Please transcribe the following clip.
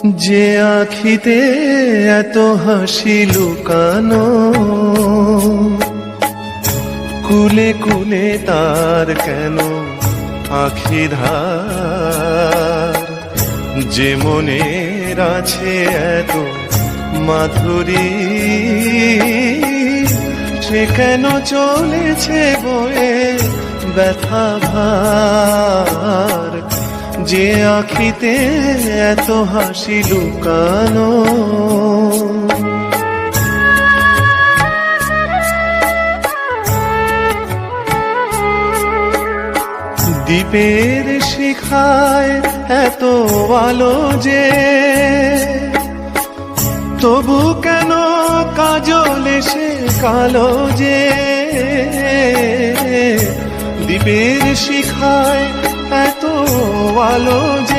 যে আখিতে এত হাসি লুকানো, কুলে কুলে তার কেন আখি ধার। যে মনের আছে এত মাধুরী, সে কেন চলেছে বয়ে ব্যথা ভার। যে আখিতে এত হাসি লুকানো, দ্বীপের শিখায় এত আলো যে, তবু কেন কাজল এসে কালো যে। দ্বীপের শিখায় এত আলো যে,